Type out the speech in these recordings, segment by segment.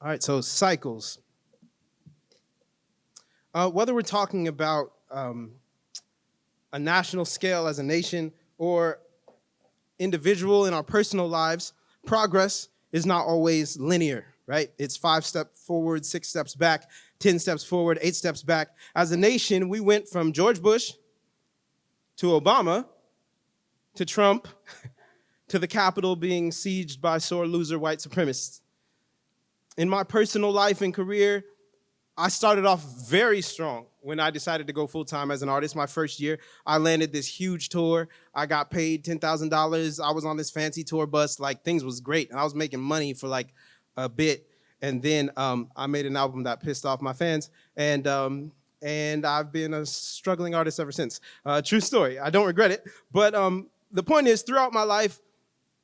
All right, so cycles. Whether we're talking about a national scale as a nation or individual in our personal lives, progress is not always linear, right? It's 5 steps forward, 6 steps back, 10 steps forward, 8 steps back. As a nation, we went from George Bush to Obama to Trump to the Capitol being sieged by sore loser white supremacists. In my personal life and career, I started off very strong when I decided to go full-time as an artist. My first year, I landed this huge tour. I got paid $10,000. I was on this fancy tour bus. Like, things was great. And I was making money for like a bit. And then I made an album that pissed off my fans. And I've been a struggling artist ever since. True story. I don't regret it. But the point is, throughout my life,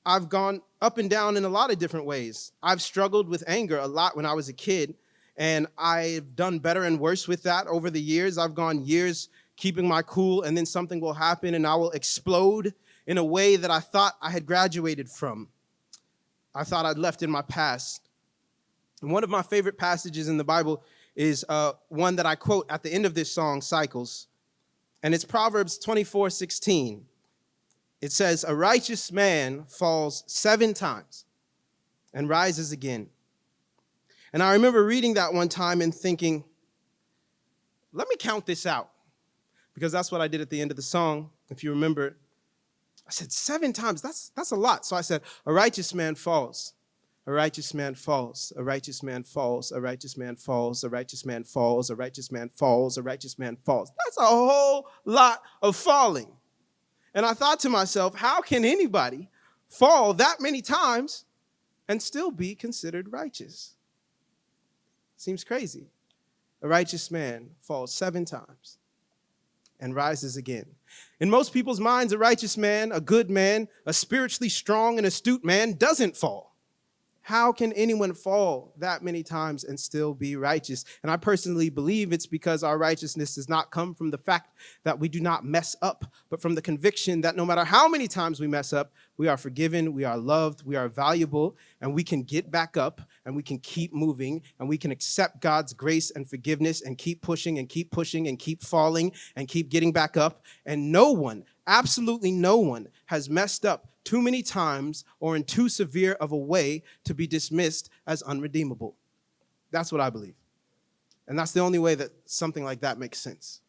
I've gone up and down in a lot of different ways. I've struggled with anger a lot when I was a kid. And I've done better and worse with that over the years. I've gone years keeping my cool, and then something will happen and I will explode in a way that I thought I had graduated from. I thought I'd left in my past. And one of my favorite passages in the Bible is one that I quote at the end of this song, Cycles. And it's Proverbs 24:16. It says, "A righteous man falls 7 times and rises again." And I remember reading that one time and thinking, let me count this out. Because that's what I did at the end of the song, if you remember. I said, 7 times, that's a lot. So I said, a righteous man falls, a righteous man falls, a righteous man falls, a righteous man falls, a righteous man falls, a righteous man falls, a righteous man falls. That's a whole lot of falling. And I thought to myself, how can anybody fall that many times and still be considered righteous? Seems crazy. A righteous man falls 7 times and rises again. In most people's minds, a righteous man, a good man, a spiritually strong and astute man doesn't fall. How can anyone fall that many times and still be righteous? And I personally believe it's because our righteousness does not come from the fact that we do not mess up, but from the conviction that no matter how many times we mess up, we are forgiven, we are loved, we are valuable, and we can get back up and we can keep moving and we can accept God's grace and forgiveness and keep pushing and keep pushing and keep falling and keep getting back up. And no one, absolutely no one, has messed up too many times or in too severe of a way to be dismissed as unredeemable. That's what I believe. And that's the only way that something like that makes sense.